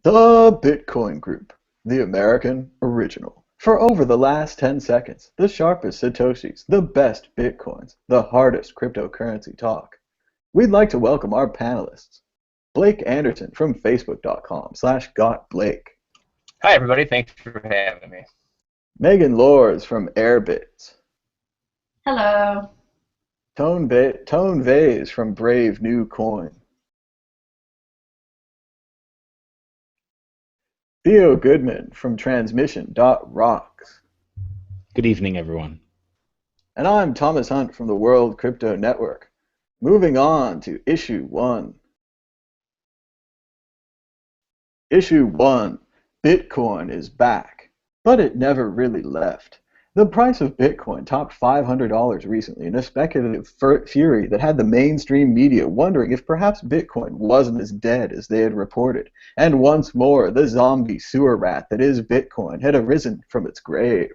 The Bitcoin Group, the American original. For over the last 10 seconds, the sharpest Satoshis, the best Bitcoins, the hardest cryptocurrency talk. We'd like to welcome our panelists. Blake Anderson from Facebook.com/GotBlake. Hi, everybody. Thanks for having me. Megan Lors from Airbits. Hello. Tone Vase from Brave New Coin. Theo Goodman from Transmission.rocks. Good evening, everyone. And I'm Thomas Hunt from the World Crypto Network. Moving on to Issue 1. Issue 1. Bitcoin is back, but it never really left. The price of Bitcoin topped $500 recently in a speculative fury that had the mainstream media wondering if perhaps Bitcoin wasn't as dead as they had reported. And once more, the zombie sewer rat that is Bitcoin had arisen from its grave.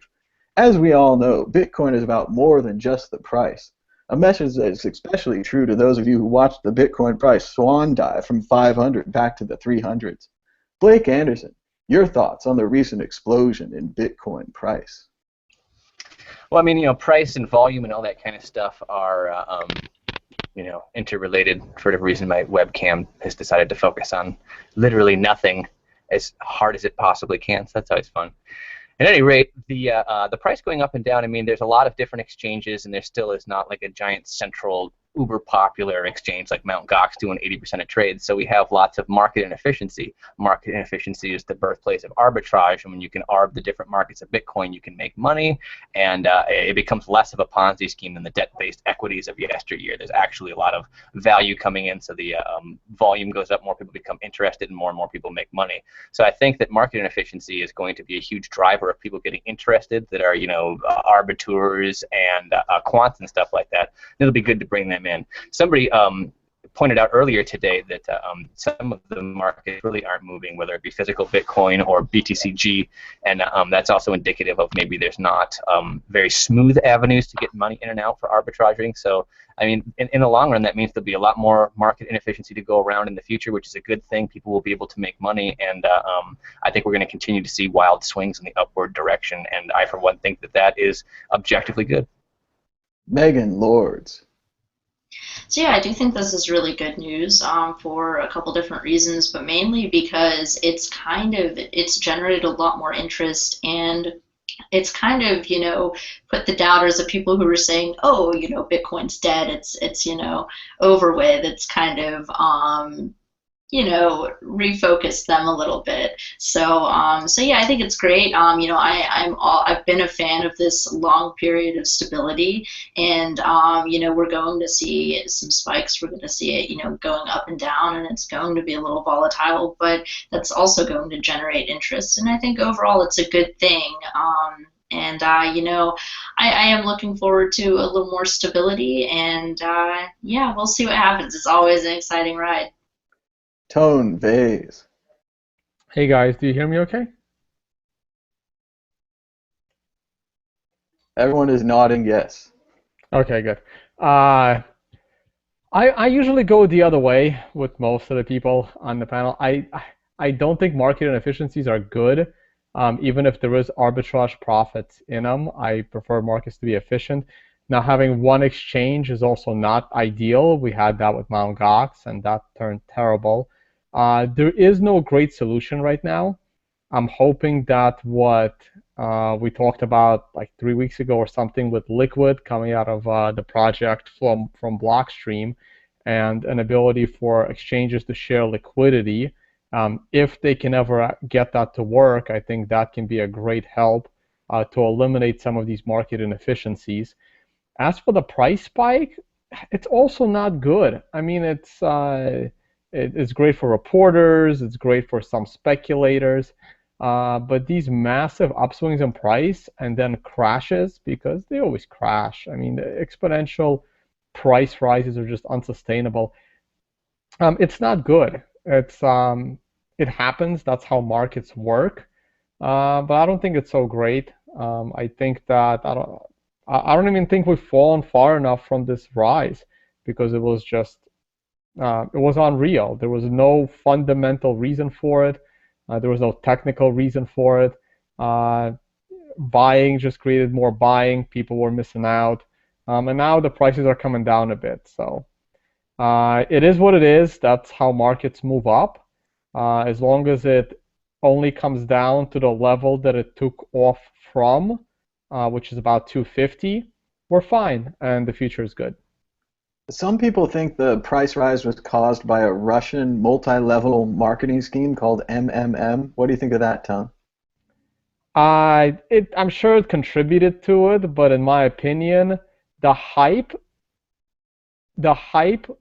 As we all know, Bitcoin is about more than just the price. A message that is especially true to those of you who watched the Bitcoin price swan dive from 500 back to the 300s. Blake Anderson, your thoughts on the recent explosion in Bitcoin price? Well, I mean, price and volume and all that kind of stuff are, interrelated. For whatever reason, my webcam has decided to focus on literally nothing as hard as it possibly can, so that's always fun. At any rate, the price going up and down, I mean, there's a lot of different exchanges, and there still is not like a giant central uber popular exchange like Mt. Gox doing 80% of trades. So we have lots of market inefficiency. Market inefficiency is the birthplace of arbitrage, and when you can arb the different markets of Bitcoin, you can make money, and it becomes less of a Ponzi scheme than the debt-based equities of yesteryear. There's actually a lot of value coming in, so the volume goes up, more people become interested, and more people make money. So I think that market inefficiency is going to be a huge driver of people getting interested that are, arbiters and quants and stuff like that. It'll be good to bring them in. Somebody pointed out earlier today that some of the markets really aren't moving, whether it be physical Bitcoin or BTCG, and that's also indicative of maybe there's not very smooth avenues to get money in and out for arbitraging. So, I mean, in the long run, that means there'll be a lot more market inefficiency to go around in the future, which is a good thing. People will be able to make money, and I think we're going to continue to see wild swings in the upward direction, and I, for one, think that that is objectively good. Megan Lords. So yeah, I do think this is really good news for a couple different reasons, but mainly because it's generated a lot more interest, and it's kind of, put the doubters of people who were saying, oh, Bitcoin's dead, it's over with. It's kind of refocus them a little bit. So yeah, I think it's great. I've been a fan of this long period of stability, and we're going to see some spikes. We're going to see it, going up and down, and it's going to be a little volatile, but that's also going to generate interest. And I think overall, it's a good thing. I am looking forward to a little more stability, and yeah, we'll see what happens. It's always an exciting ride. Tone Vase. Hey guys, do you hear me okay? Everyone is nodding yes. Okay, good. I usually go the other way with most of the people on the panel. I don't think market inefficiencies are good. Even if there is arbitrage profits in them, I prefer markets to be efficient. Now, having one exchange is also not ideal. We had that with Mt. Gox, and that turned terrible. There is no great solution right now. I'm hoping that what we talked about like 3 weeks ago or something with Liquid coming out of the project from Blockstream, and an ability for exchanges to share liquidity. If they can ever get that to work, I think that can be a great help to eliminate some of these market inefficiencies. As for the price spike, it's also not good. I mean, it's great for reporters, it's great for some speculators, but these massive upswings in price and then crashes, because they always crash. I mean, the exponential price rises are just unsustainable. It's not good. It happens. That's how markets work. But I don't think it's so great. I think that I don't even think we've fallen far enough from this rise, because it was unreal. There was no fundamental reason for it. There was no technical reason for it. Buying just created more buying. People were missing out. And now the prices are coming down a bit. So it is what it is. That's how markets move up. As long as it only comes down to the level that it took off from, which is about 250, we're fine, and the future is good. Some people think the price rise was caused by a Russian multi-level marketing scheme called MMM. What do you think of that, Tom? I'm sure it contributed to it, but in my opinion, the hype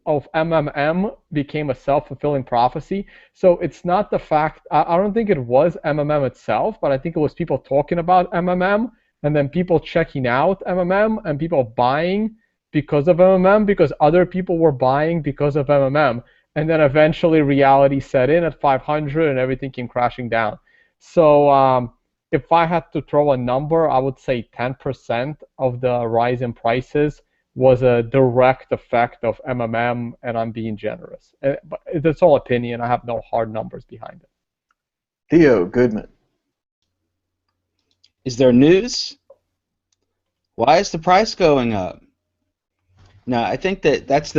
of MMM became a self-fulfilling prophecy. So it's not the fact, I don't think it was MMM itself, but I think it was people talking about MMM and then people checking out MMM and people buying because of MMM because other people were buying because of MMM. And then eventually reality set in at 500 and everything came crashing down. So if I had to throw a number, I would say 10% of the rise in prices was a direct effect of MMM, and I'm being generous. But that's all opinion. I have no hard numbers behind it. Theo Goodman. Is there news? Why is the price going up? No, I think that's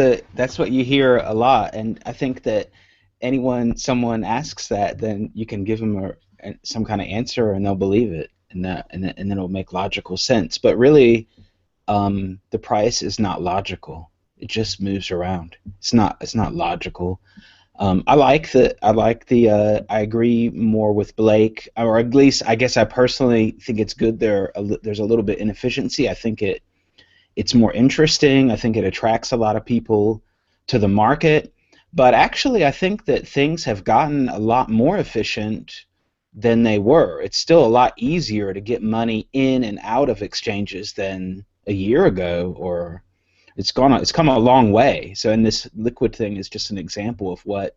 what you hear a lot, and I think that someone asks that, then you can give them some kind of answer, and they'll believe it, and then it'll make logical sense. But really, the price is not logical. It just moves around. It's not logical. I agree more with Blake, or at least I guess I personally think it's good. There's a little bit inefficiency. I think it's more interesting. I think it attracts a lot of people to the market. But actually, I think that things have gotten a lot more efficient than they were. It's still a lot easier to get money in and out of exchanges than a year ago, or it's come a long way. So, and this liquid thing is just an example of what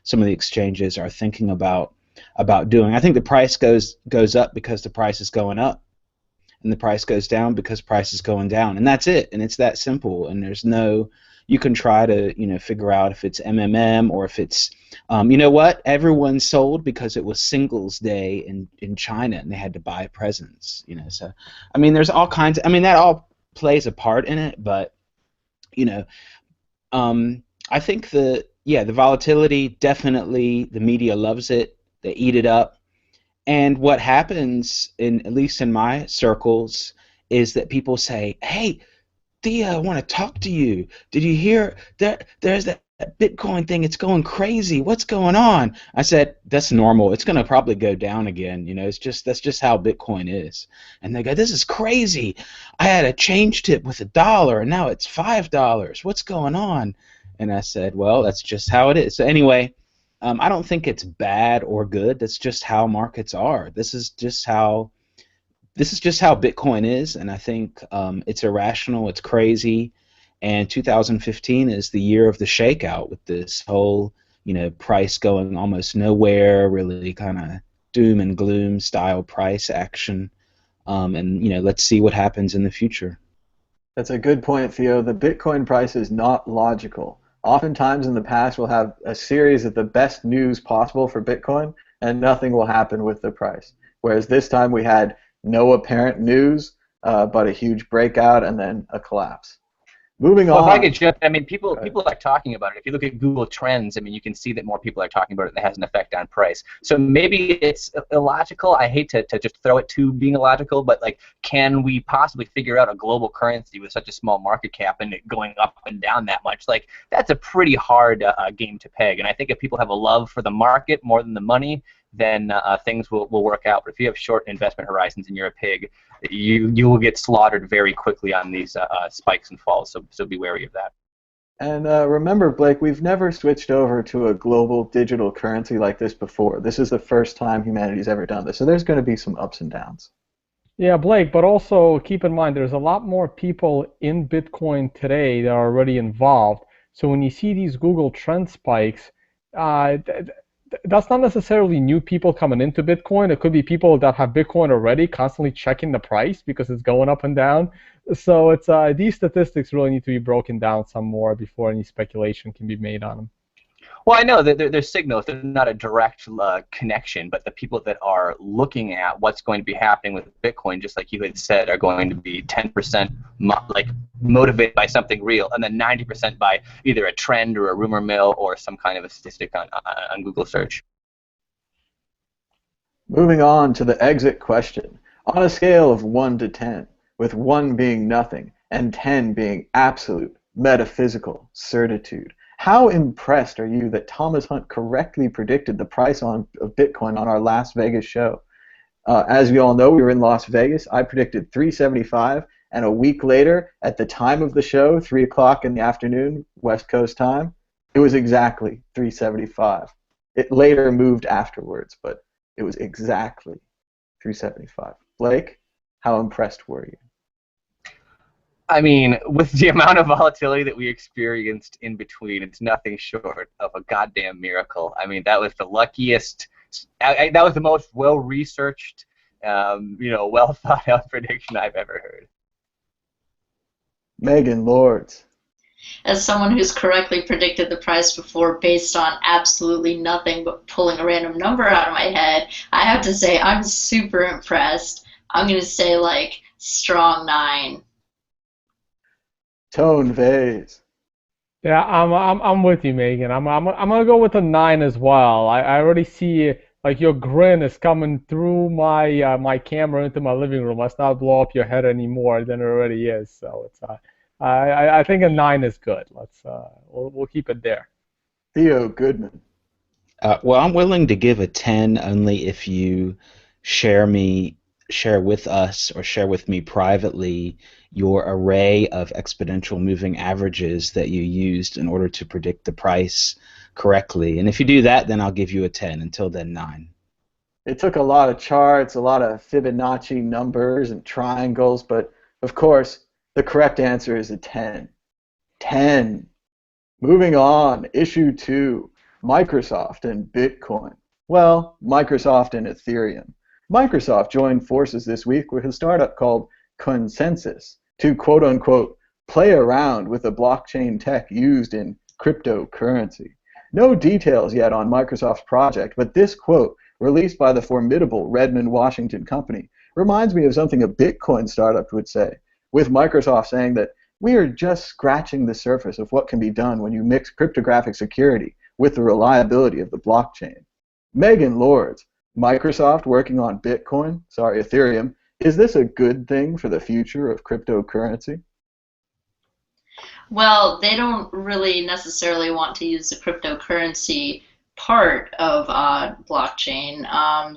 some of the exchanges are thinking about doing. I think the price goes up because the price is going up, and the price goes down because price is going down, and that's it. And it's that simple. And there's no, you can try to figure out if it's MMM or if it's you know what, everyone sold because it was Singles Day in China and they had to buy presents. So I mean, there's all kinds. That all plays a part in it, but I think the volatility, definitely the media loves it. They eat it up. And what happens, at least in my circles, is that people say, "Hey, Thea, I want to talk to you. Did you hear that there's that Bitcoin thing? It's going crazy. What's going on?" I said, "That's normal. It's going to probably go down again. That's just how Bitcoin is." And they go, "This is crazy. I had a change tip with $1 and now it's $5. What's going on?" And I said, "Well, that's just how it is." So anyway, I don't think it's bad or good. That's just how markets are. This is just how Bitcoin is, and I think it's irrational, it's crazy, and 2015 is the year of the shakeout with this whole, price going almost nowhere, really kind of doom and gloom style price action, and let's see what happens in the future. That's a good point, Theo. The Bitcoin price is not logical. Oftentimes in the past we'll have a series of the best news possible for Bitcoin, and nothing will happen with the price. Whereas this time we had no apparent news, but a huge breakout and then a collapse. Moving on. If I could jump, people are talking about it. If you look at Google Trends, you can see that more people are talking about it. That has an effect on price. So maybe it's illogical. I hate to just throw it to being illogical, but can we possibly figure out a global currency with such a small market cap and it going up and down that much? That's a pretty hard game to peg. And I think if people have a love for the market more than the money, then things will work out. But if you have short investment horizons and you're a pig, you will get slaughtered very quickly on these spikes and falls. So be wary of that. And remember, Blake, we've never switched over to a global digital currency like this before. This is the first time humanity's ever done this. So there's going to be some ups and downs. Yeah, Blake, but also keep in mind there's a lot more people in Bitcoin today that are already involved. So when you see these Google Trend spikes, that's not necessarily new people coming into Bitcoin. It could be people that have Bitcoin already constantly checking the price because it's going up and down. So these statistics really need to be broken down some more before any speculation can be made on them. Well, I know that there's signals. They're not a direct connection, but the people that are looking at what's going to be happening with Bitcoin, just like you had said, are going to be 10% motivated by something real, and then 90% by either a trend or a rumor mill or some kind of a statistic on Google search. Moving on to the exit question. On a scale of 1 to 10, with 1 being nothing and 10 being absolute, metaphysical certitude, how impressed are you that Thomas Hunt correctly predicted the price of Bitcoin on our Las Vegas show? As you all know, we were in Las Vegas. I predicted 375, and a week later, at the time of the show, 3 o'clock in the afternoon, West Coast time, it was exactly 375. It later moved afterwards, but it was exactly 375. Blake, how impressed were you? I mean, with the amount of volatility that we experienced in between, it's nothing short of a goddamn miracle. I mean, that was the luckiest, that was the most well-researched, well thought out prediction I've ever heard. Megan Lords. As someone who's correctly predicted the price before based on absolutely nothing but pulling a random number out of my head, I have to say I'm super impressed. I'm going to say like strong 9. Tone Vase. Yeah, I'm with you, Megan. I'm gonna go with a 9 as well. I already see like your grin is coming through my my camera into my living room. Let's not blow up your head any more than it already is. So it's I think a 9 is good. Let's we'll keep it there. Theo Goodman. Well, I'm willing to give a 10 only if you share with us or share with me privately your array of exponential moving averages that you used in order to predict the price correctly. And if you do that, then I'll give you a 10. Until then, 9. It took a lot of charts, a lot of Fibonacci numbers and triangles, but of course, the correct answer is a 10. 10. Moving on, issue 2, Microsoft and Bitcoin. Well, Microsoft and Ethereum. Microsoft joined forces this week with a startup called Consensus to quote-unquote play around with the blockchain tech used in cryptocurrency. No details yet on Microsoft's project, but this quote, released by the formidable Redmond, Washington company, reminds me of something a Bitcoin startup would say, with Microsoft saying that we are just scratching the surface of what can be done when you mix cryptographic security with the reliability of the blockchain. Megan Lords, Microsoft working on Ethereum, is this a good thing for the future of cryptocurrency? Well, they don't really necessarily want to use the cryptocurrency part of blockchain.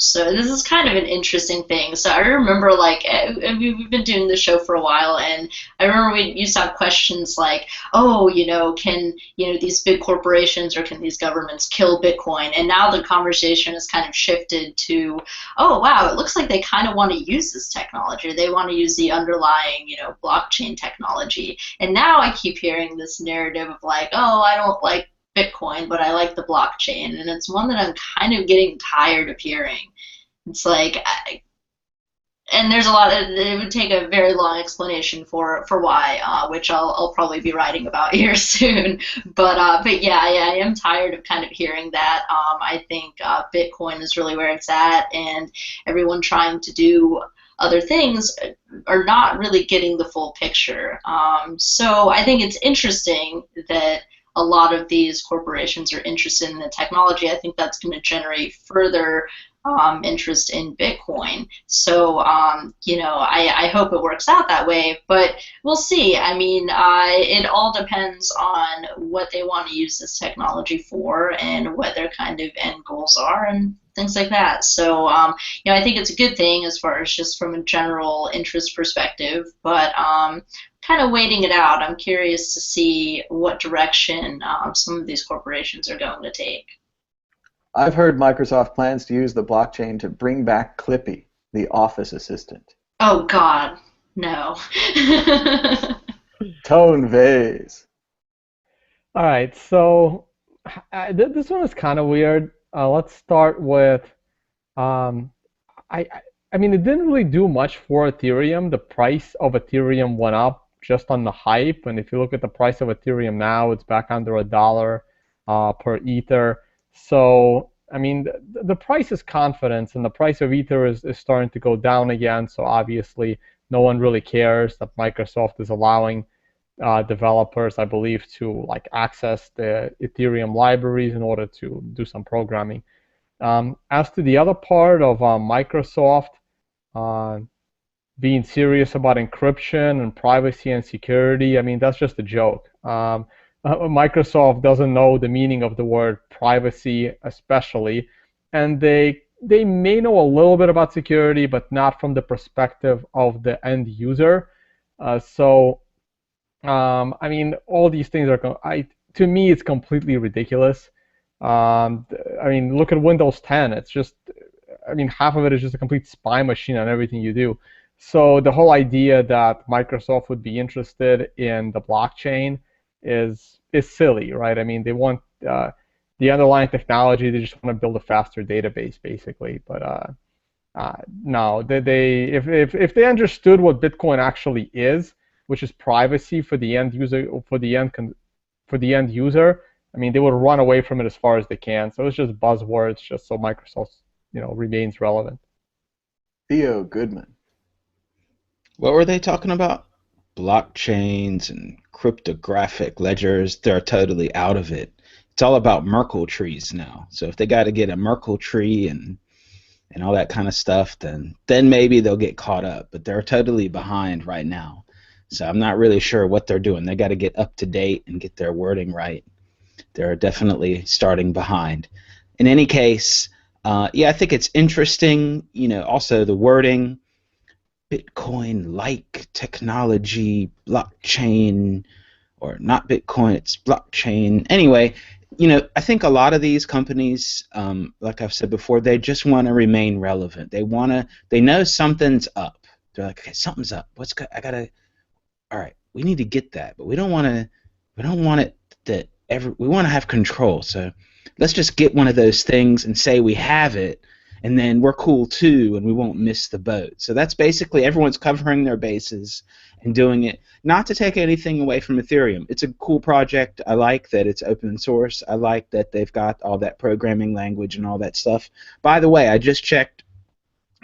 So this is kind of an interesting thing. So I remember, like, we've been doing this show for a while, and I remember we used to have questions like, oh, can these big corporations or can these governments kill Bitcoin? And now the conversation has kind of shifted to, oh, wow, it looks like they kind of want to use this technology. They want to use the underlying, blockchain technology. And now I keep hearing this narrative of like, oh, I don't like Bitcoin, but I like the blockchain, and it's one that I'm kind of getting tired of hearing. It's like, and there's a lot of, it would take a very long explanation for why, which I'll probably be writing about here soon. But yeah, I am tired of kind of hearing that. I think Bitcoin is really where it's at, and everyone trying to do other things are not really getting the full picture. So I think it's interesting that a lot of these corporations are interested in the technology. I think that's going to generate further interest in Bitcoin. So, I hope it works out that way, but we'll see. I mean, it all depends on what they want to use this technology for and what their kind of end goals are and things like that. So, I think it's a good thing as far as just from a general interest perspective, but kind of waiting it out. I'm curious to see what direction some of these corporations are going to take. I've heard Microsoft plans to use the blockchain to bring back Clippy, the office assistant. Oh, God, no. Tone Vase. All right, so this one is kind of weird. Let's start with, I mean, it didn't really do much for Ethereum. The price of Ethereum went up just on the hype, and if you look at the price of Ethereum now, it's back under $1. per Ether. So, I mean, the price is confidence, and the price of Ether is starting to go down again. So obviously, no one really cares that Microsoft is allowing developers, I believe, to like access the Ethereum libraries in order to do some programming. As to the other part of Microsoft uh, being serious about encryption and privacy and security, I mean, that's just a joke. Microsoft doesn't know the meaning of the word privacy, especially, and they may know a little bit about security, but not from the perspective of the end user. I mean, all these things are, to me, it's completely ridiculous. I mean, look at Windows 10. It's just, I mean, half of it is just a complete spy machine on everything you do. So the whole idea that Microsoft would be interested in the blockchain is silly, right? I mean, they want the underlying technology. They just want to build a faster database, basically. But no, if they understood what Bitcoin actually is, which is privacy for the end user, for the end user, I mean, they would run away from it as far as they can. So it's just buzzwords, just so Microsoft, remains relevant. Theo Goodman. What were they talking about? Blockchains and cryptographic ledgers. They're totally out of it. It's all about Merkle trees now. So if they got to get a Merkle tree and all that kind of stuff, then maybe they'll get caught up. But they're totally behind right now. So I'm not really sure what they're doing. They got to get up to date and get their wording right. They're definitely starting behind. In any case, yeah, I think it's interesting. Also the wording, Bitcoin-like technology, blockchain, or not Bitcoin, it's blockchain. Anyway, I think a lot of these companies, like I've said before, they just want to remain relevant. They know something's up. They're like, okay, something's up. What's good? All right, we need to get that, but we don't want it that we want to have control. So let's just get one of those things and say we have it, and then we're cool too, and we won't miss the boat. So that's basically everyone's covering their bases and doing it. Not to take anything away from Ethereum. It's a cool project. I like that it's open source. I like that they've got all that programming language and all that stuff. By the way, I just checked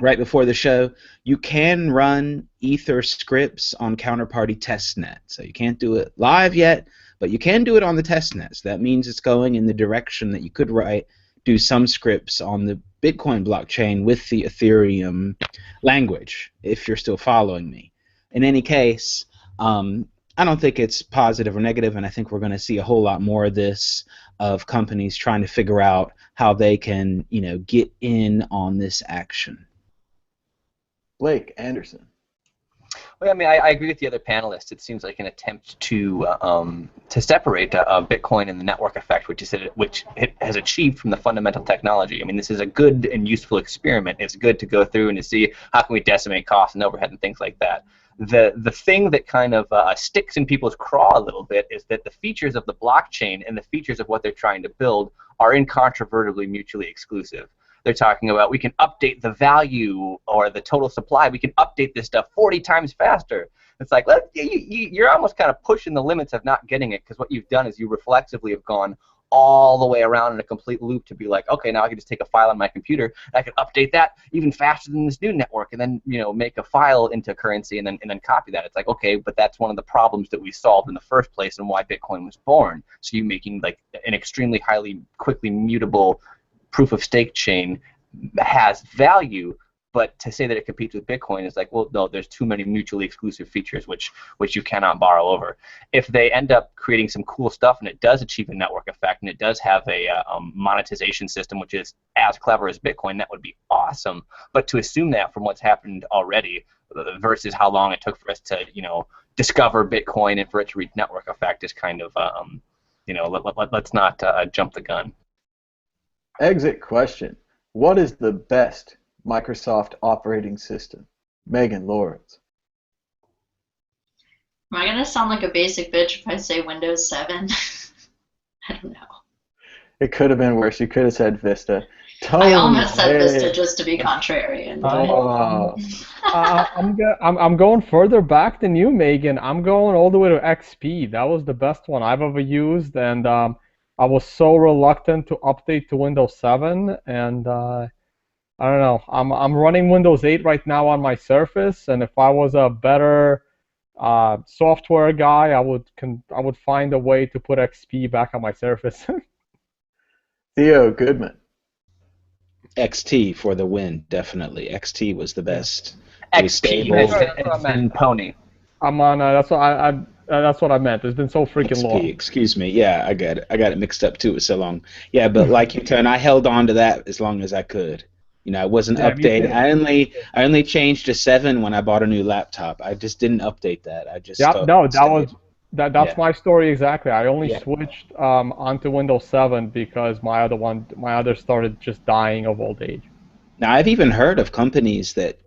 right before the show, you can run Ether scripts on Counterparty testnet. So you can't do it live yet, but you can do it on the testnet. So that means it's going in the direction that you could do some scripts on the Bitcoin blockchain with the Ethereum language, if you're still following me. In any case, I don't think it's positive or negative, and I think we're going to see a whole lot more of this, of companies trying to figure out how they can, get in on this action. Blake Anderson. Well, I mean, I agree with the other panelists. It seems like an attempt to separate Bitcoin and the network effect, which it has achieved from the fundamental technology. I mean, this is a good and useful experiment. It's good to go through and to see how can we decimate costs and overhead and things like that. The thing that kind of sticks in people's craw a little bit is that the features of the blockchain and the features of what they're trying to build are incontrovertibly mutually exclusive. They're talking about we can update the value or the total supply. We can update this stuff 40 times faster. It's like you're almost kind of pushing the limits of not getting it, because what you've done is you reflexively have gone all the way around in a complete loop to be like, okay, now I can just take a file on my computer and I can update that even faster than this new network, and then make a file into currency and then copy that. It's like, okay, but that's one of the problems that we solved in the first place and why Bitcoin was born. So you making like an extremely highly quickly mutable proof of stake chain has value, but to say that it competes with Bitcoin is like, well, no, there's too many mutually exclusive features which you cannot borrow over. If they end up creating some cool stuff and it does achieve a network effect and it does have a monetization system which is as clever as Bitcoin, that would be awesome. But to assume that from what's happened already versus how long it took for us to discover Bitcoin and for it to reach network effect is kind of let's not jump the gun. Exit question. What is the best Microsoft operating system? Megan Lawrence. Am I going to sound like a basic bitch if I say Windows 7? I don't know. It could have been worse. You could have said Vista. I almost said Vista just to be contrarian. I'm going further back than you, Megan. I'm going all the way to XP. That was the best one I've ever used, and I was so reluctant to update to Windows 7, and I don't know. I'm running Windows 8 right now on my Surface, and if I was a better software guy, I would find a way to put XP back on my Surface. Theo Goodman. XT for the win, definitely. XT was the best. XP Stable. as in pony. I'm on. That's what I meant. It's been so freaking XP, long. excuse me. Yeah, I got it. I got it mixed up too. It was so long. Yeah, but like you, Tone, I held on to that as long as I could. You know, I wasn't Yeah, me updated. too. I only changed to 7 when I bought a new laptop. I just didn't update that. I just Yep. No, stayed. that's Yeah. my story exactly. I only Yeah. switched onto Windows 7 because my other started just dying of old age. Now, I've even heard of companies that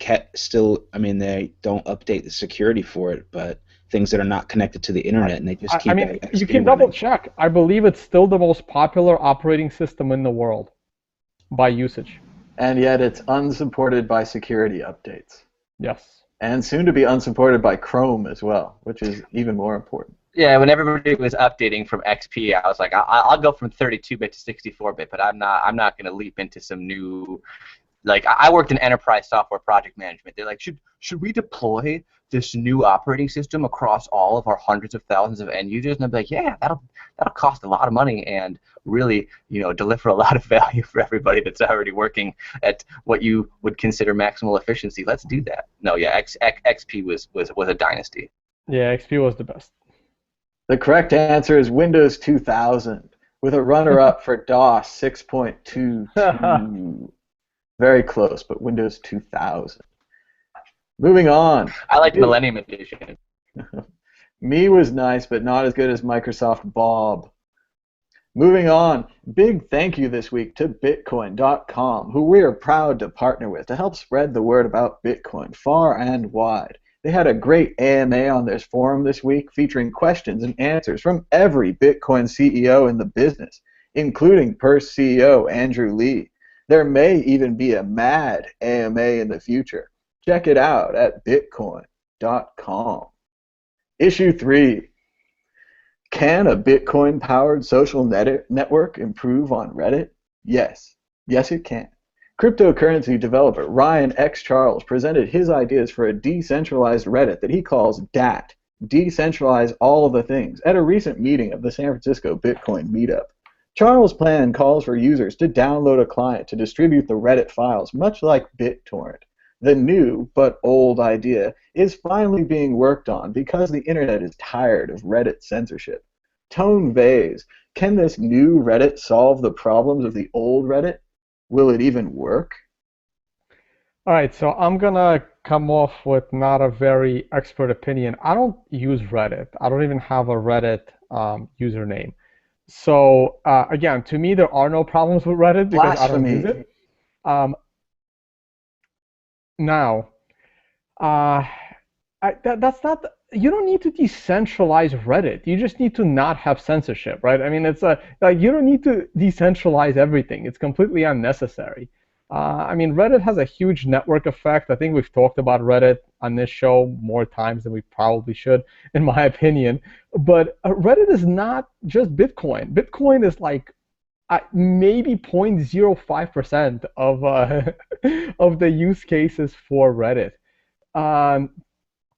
I mean, they don't update the security for it, but things that are not connected to the internet, and they just keep I mean, XP you can running. double check. I believe it's still the most popular operating system in the world by usage. And yet it's unsupported by security updates. Yes. And soon to be unsupported by Chrome as well, which is even more important. Yeah, when everybody was updating from XP, I was like, I'll go from 32-bit to 64-bit, but I'm not going to leap into some new. Like, I worked in enterprise software project management. They're like, should we deploy this new operating system across all of our hundreds of thousands of end users? And I'd be like, yeah, that'll cost a lot of money and really, deliver a lot of value for everybody that's already working at what you would consider maximal efficiency. Let's do that. No, yeah, XP was a dynasty. Yeah, XP was the best. The correct answer is Windows 2000, with a runner-up for DOS 6.22. Very close, but Windows 2000. Moving on. I like Millennium Edition. Me was nice, but not as good as Microsoft Bob. Moving on. Big thank you this week to Bitcoin.com, who we are proud to partner with to help spread the word about Bitcoin far and wide. They had a great AMA on their forum this week featuring questions and answers from every Bitcoin CEO in the business, including Purse CEO Andrew Lee. There may even be a mad AMA in the future. Check it out at bitcoin.com. Issue 3. Can a Bitcoin-powered social network improve on Reddit? Yes. Yes, it can. Cryptocurrency developer Ryan X. Charles presented his ideas for a decentralized Reddit that he calls DAT, Decentralize All of the Things, at a recent meeting of the San Francisco Bitcoin Meetup. Charles' plan calls for users to download a client to distribute the Reddit files, much like BitTorrent. The new, but old idea is finally being worked on because the internet is tired of Reddit censorship. Tone Vase, can this new Reddit solve the problems of the old Reddit? Will it even work? All right, so I'm going to come off with not a very expert opinion. I don't use Reddit. I don't even have a Reddit username. So again, to me, there are no problems with Reddit because I don't use it. Now, that's not. You don't need to decentralize Reddit. You just need to not have censorship, right? I mean, it's like you don't need to decentralize everything. It's completely unnecessary. I mean, Reddit has a huge network effect. I think we've talked about Reddit on this show more times than we probably should, in my opinion. But Reddit is not just Bitcoin. Bitcoin is like maybe 0.05% of the use cases for Reddit.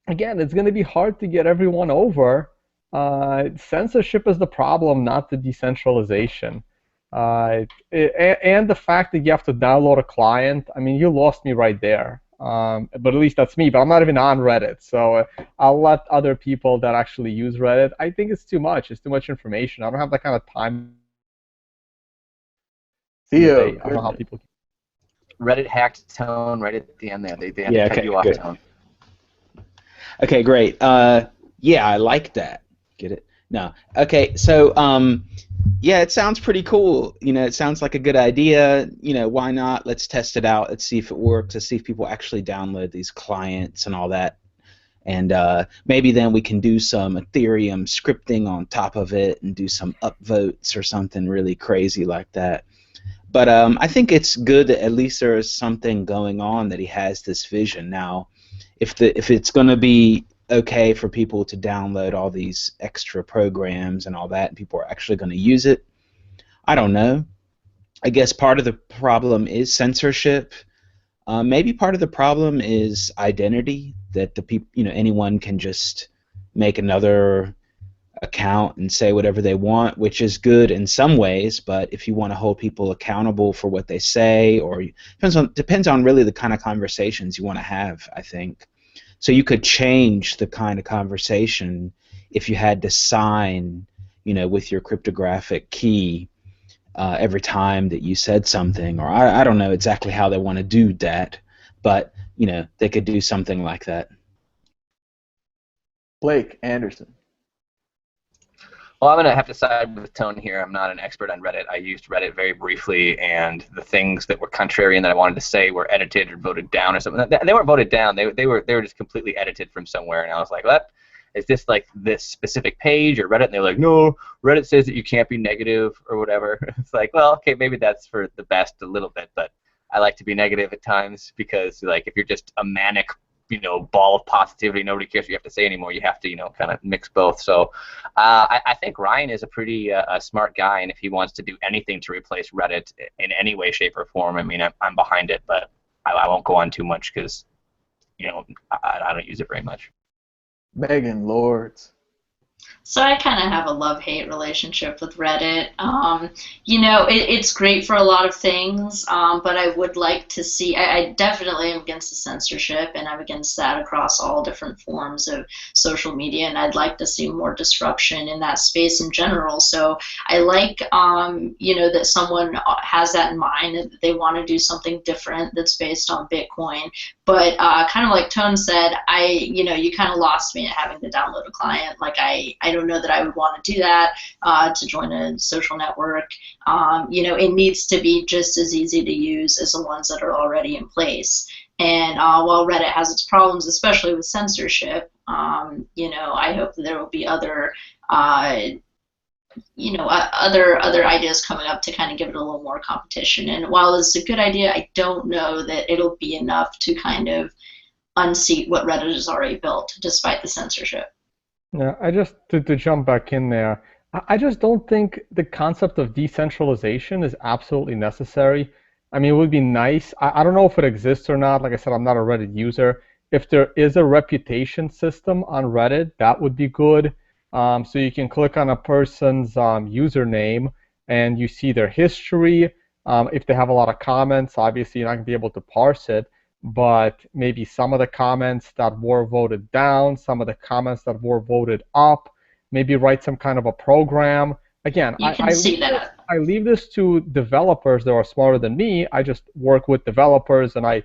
Again, it's going to be hard to get everyone over. Censorship is the problem, not the decentralization. And the fact that you have to download a client, I mean, you lost me right there. But at least that's me. But I'm not even on Reddit, so I'll let other people that actually use Reddit. I think it's too much. It's too much information. I don't have that kind of time. Theo, I don't know how people. Reddit hacked Tone right at the end there. They had Yeah, to cut okay, you off, good. Tone. Okay, great. Yeah, I like that. Get it? No. Okay, so yeah, it sounds pretty cool. It sounds like a good idea. Why not? Let's test it out. Let's see if it works. Let's see if people actually download these clients and all that. And maybe then we can do some Ethereum scripting on top of it and do some upvotes or something really crazy like that. But I think it's good that at least there is something going on, that he has this vision. Now, if it's going to be okay for people to download all these extra programs and all that, and people are actually going to use it, I don't know. I guess part of the problem is censorship. Maybe part of the problem is identity, that the people, anyone can just make another account and say whatever they want, which is good in some ways, but if you want to hold people accountable for what they say, or depends on really the kind of conversations you want to have, I think. So you could change the kind of conversation if you had to sign, with your cryptographic key every time that you said something, or I don't know exactly how they want to do that, but they could do something like that. Blake Anderson. Well, I'm going to have to side with Tone here. I'm not an expert on Reddit. I used Reddit very briefly, and the things that were contrarian that I wanted to say were edited or voted down or something. They weren't voted down. They were just completely edited from somewhere, and I was like, what? Is this like this specific page or Reddit? And they were like, no, Reddit says that you can't be negative or whatever. It's like, well, okay, maybe that's for the best a little bit, but I like to be negative at times because, like, if you're just a manic, ball of positivity, nobody cares what you have to say anymore. You have to, kind of mix both. So I think Ryan is a pretty smart guy, and if he wants to do anything to replace Reddit in any way, shape, or form, I mean, I'm behind it, but I won't go on too much because, I don't use it very much. Megan Lords. So I kind of have a love-hate relationship with Reddit. It's great for a lot of things, but I would like to see, I definitely am against the censorship, and I'm against that across all different forms of social media, and I'd like to see more disruption in that space in general. So I like, that someone has that in mind, that they want to do something different that's based on Bitcoin. But kind of like Tone said, you kind of lost me at having to download a client. Like, I don't know that I would want to do that to join a social network. It needs to be just as easy to use as the ones that are already in place. And while Reddit has its problems, especially with censorship, I hope that there will be other other ideas coming up to kind of give it a little more competition. And while it's a good idea, I don't know that it'll be enough to kind of unseat what Reddit has already built, despite the censorship. Yeah, I just, to jump back in there, I just don't think the concept of decentralization is absolutely necessary. I mean, it would be nice. I don't know if it exists or not. Like I said, I'm not a Reddit user. If there is a reputation system on Reddit, that would be good. So you can click on a person's username and you see their history. If they have a lot of comments, obviously you're not going to be able to parse it, but maybe some of the comments that were voted down, some of the comments that were voted up, maybe write some kind of a program. Again, I leave this to developers that are smarter than me. I just work with developers and I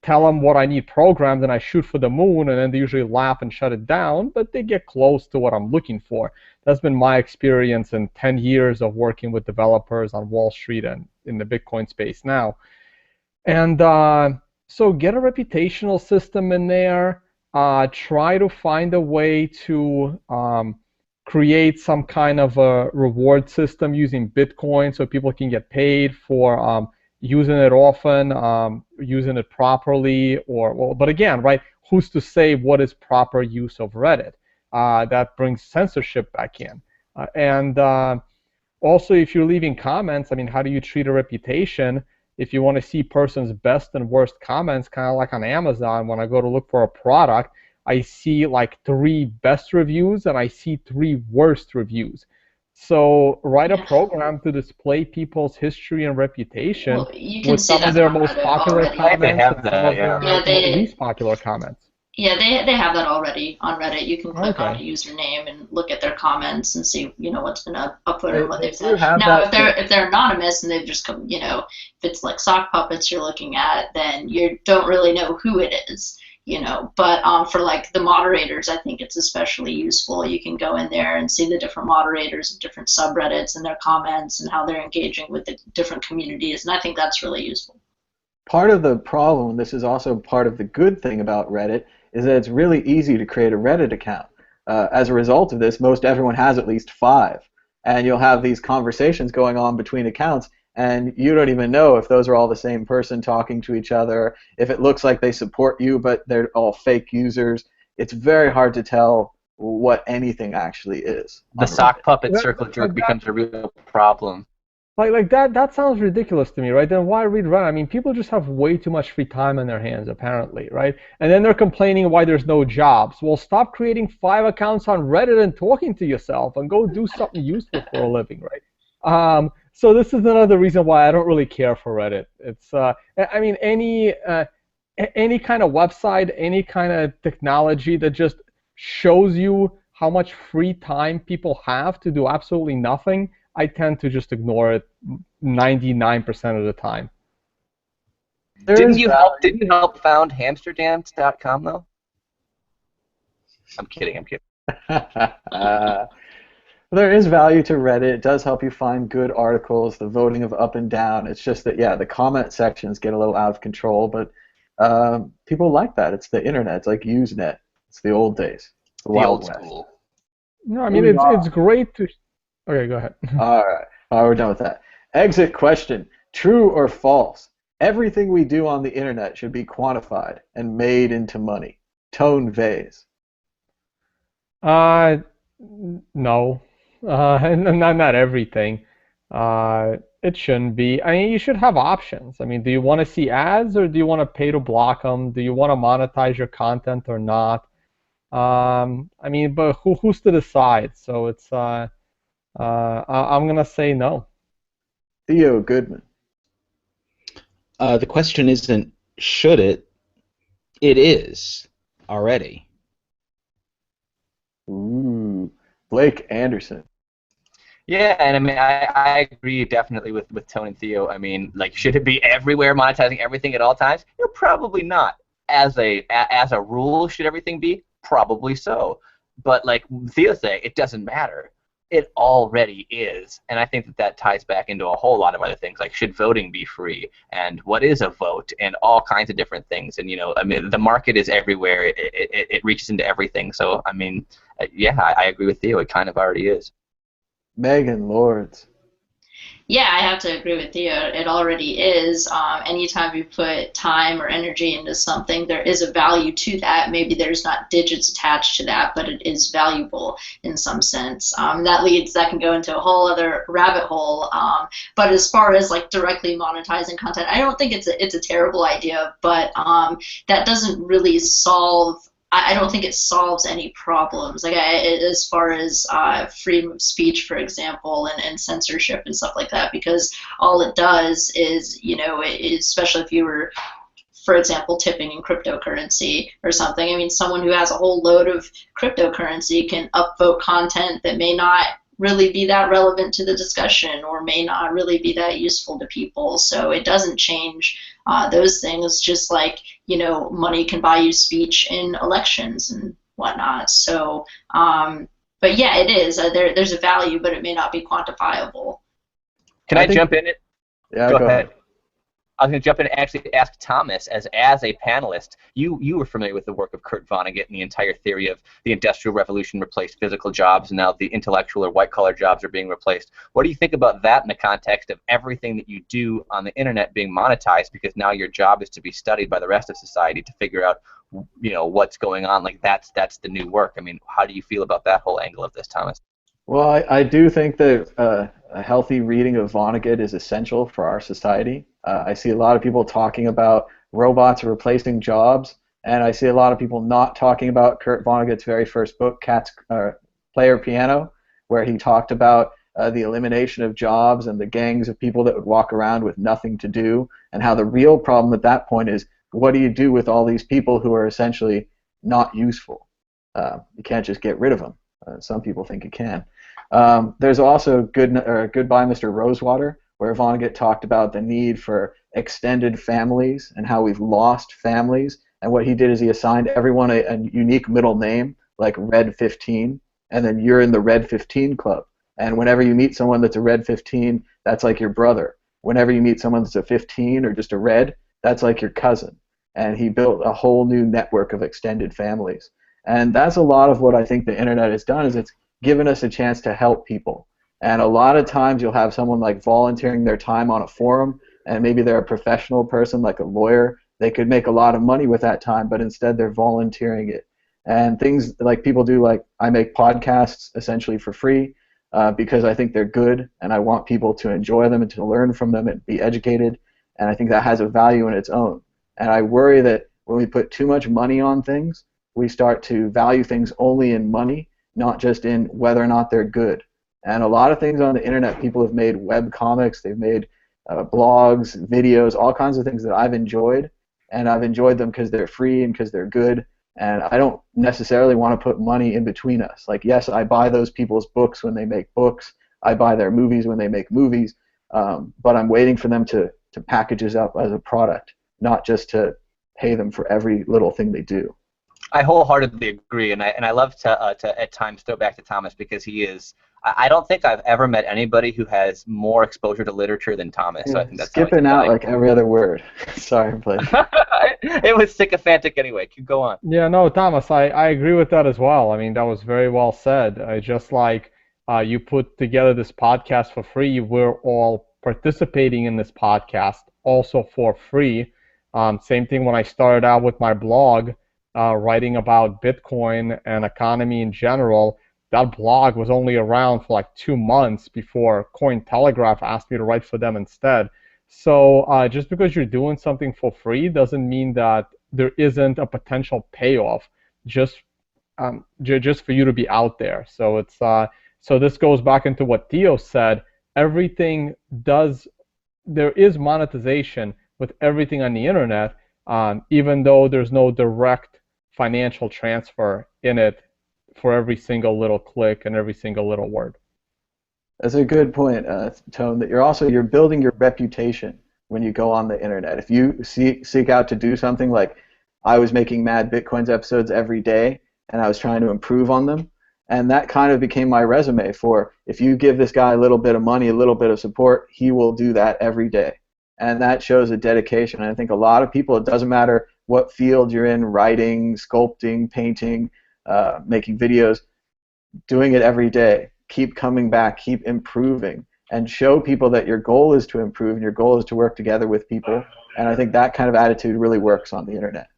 tell them what I need programmed and I shoot for the moon, and then they usually laugh and shut it down, but they get close to what I'm looking for. That's been my experience in 10 years of working with developers on Wall Street and in the Bitcoin space now. And so get a reputational system in there. Try to find a way to create some kind of a reward system using Bitcoin so people can get paid for using it often, using it properly, but again, right, who's to say what is proper use of Reddit? That brings censorship back in. And also, if you're leaving comments, I mean, how do you treat a reputation? If you want to see person's best and worst comments, kind of like on Amazon, when I go to look for a product, I see like 3 best reviews and I see 3 worst reviews. So write a program to display people's history and reputation with some of their most popular comments and some of their least popular comments. Yeah, they have that already on Reddit. You can click on a username and look at their comments and see, what's been uploaded and what they've said. Now, if they're anonymous and they've just come, if it's like sock puppets you're looking at, then you don't really know who it is. But for like the moderators, I think it's especially useful. You can go in there and see the different moderators of different subreddits and their comments and how they're engaging with the different communities, and I think that's really useful. Part of the problem, this is also part of the good thing about Reddit, is that it's really easy to create a Reddit account. As a result of this, most everyone has at least 5, and you'll have these conversations going on between accounts, and you don't even know if those are all the same person talking to each other, if it looks like they support you but they're all fake users. It's very hard to tell what anything actually is. The sock puppet circle jerk becomes a real problem. Like that sounds ridiculous to me, right? Then why read Reddit? I mean, people just have way too much free time on their hands, apparently, right? And then they're complaining why there's no jobs. Well, stop creating 5 accounts on Reddit and talking to yourself, and go do something useful for a living, right? So this is another reason why I don't really care for Reddit. It's, I mean, any kind of website, any kind of technology that just shows you how much free time people have to do absolutely nothing, I tend to just ignore it 99% of the time. Didn't you help found hamsterdance.com though? I'm kidding. There is value to Reddit. It does help you find good articles, the voting of up and down. It's just that, yeah, the comment sections get a little out of control, but people like that. It's the internet. It's like Usenet. It's the old days. The old school. No, I mean, it's great to... Okay, go ahead. All right, we're done with that. Exit question. True or false? Everything we do on the internet should be quantified and made into money. Tone Vase. No. Not everything. It shouldn't be. I mean, you should have options. I mean, do you want to see ads, or do you want to pay to block them? Do you want to monetize your content or not? I mean, but who's to decide? So it's I'm gonna say no. Theo Goodman. The question isn't should it. It is already. Ooh, Blake Anderson. Yeah, and I mean, I agree definitely with Tony and Theo. I mean, like, should it be everywhere, monetizing everything at all times? You know, probably not. As a rule, should everything be? Probably so. But like Theo say, it doesn't matter. It already is, and I think that ties back into a whole lot of other things, like should voting be free, and what is a vote, and all kinds of different things. And I mean, the market is everywhere. It reaches into everything. So I mean, yeah, I agree with Theo. It kind of already is. Megan Lords. Yeah, I have to agree with you. It already is. Anytime you put time or energy into something, there is a value to that. Maybe there's not digits attached to that, but it is valuable in some sense. That can go into a whole other rabbit hole. But as far as like directly monetizing content, I don't think it's a terrible idea, but that doesn't really solve. I don't think it solves any problems. Like as far as freedom of speech, for example, and censorship and stuff like that, because all it does is, especially if you were, for example, tipping in cryptocurrency or something. I mean, someone who has a whole load of cryptocurrency can upvote content that may not really be that relevant to the discussion or may not really be that useful to people. So it doesn't change those things, just like, money can buy you speech in elections and whatnot. So, but yeah, it is. There's a value, but it may not be quantifiable. Can I jump in? Yeah, go ahead. I was going to jump in and actually ask Thomas, as a panelist, you were familiar with the work of Kurt Vonnegut and the entire theory of the Industrial Revolution replaced physical jobs, and now the intellectual or white-collar jobs are being replaced. What do you think about that in the context of everything that you do on the internet being monetized, because now your job is to be studied by the rest of society to figure out, what's going on? Like, that's the new work. I mean, how do you feel about that whole angle of this, Thomas? Well, I do think that a healthy reading of Vonnegut is essential for our society. I see a lot of people talking about robots replacing jobs, and I see a lot of people not talking about Kurt Vonnegut's very first book, Player Piano, where he talked about the elimination of jobs and the gangs of people that would walk around with nothing to do, and how the real problem at that point is, what do you do with all these people who are essentially not useful? You can't just get rid of them. Some people think you can. There's also Goodbye, Mr. Rosewater, where Vonnegut talked about the need for extended families and how we've lost families. And what he did is he assigned everyone a unique middle name, like Red 15, and then you're in the Red 15 club. And whenever you meet someone that's a Red 15, that's like your brother. Whenever you meet someone that's a 15 or just a Red, that's like your cousin. And he built a whole new network of extended families. And that's a lot of what I think the internet has done, is it's given us a chance to help people. And a lot of times you'll have someone like volunteering their time on a forum, and maybe they're a professional person like a lawyer. They could make a lot of money with that time, but instead they're volunteering it. And things like people do, like I make podcasts essentially for free. because I think they're good, and I want people to enjoy them and to learn from them and be educated, and I think that has a value in its own. And I worry that when we put too much money on things, we start to value things only in money, not just in whether or not they're good. And a lot of things on the internet, people have made web comics, they've made blogs, videos, all kinds of things that I've enjoyed, and I've enjoyed them because they're free and because they're good. And I don't necessarily want to put money in between us. Like, yes, I buy those people's books when they make books. I buy their movies when they make movies. But I'm waiting for them to package us up as a product, not just to pay them for every little thing they do. I wholeheartedly agree, and I love to at times throw back to Thomas because he is. I don't think I've ever met anybody who has more exposure to literature than Thomas. Yeah, So I think that's skipping out like every other word. Sorry, Blake. It was sycophantic anyway. Keep going. Yeah, no, Thomas, I agree with that as well. I mean, that was very well said. Just like you put together this podcast for free, we're all participating in this podcast also for free. Same thing when I started out with my blog, writing about Bitcoin and economy in general. That blog was only around for like 2 months before Cointelegraph asked me to write for them instead. So just because you're doing something for free doesn't mean that there isn't a potential payoff just for you to be out there. So it's so this goes back into what Theo said. There is monetization with everything on the internet, even though there's no direct financial transfer in it for every single little click and every single little word. That's a good point, Tone, that you're building your reputation when you go on the internet. If you seek out to do something like I was making Mad Bitcoins episodes every day and I was trying to improve on them, and that kind of became my resume for if you give this guy a little bit of money, a little bit of support, he will do that every day. And that shows a dedication. And I think a lot of people, it doesn't matter what field you're in, writing, sculpting, painting, making videos, doing it every day. Keep coming back, keep improving, and show people that your goal is to improve and your goal is to work together with people. And I think that kind of attitude really works on the internet.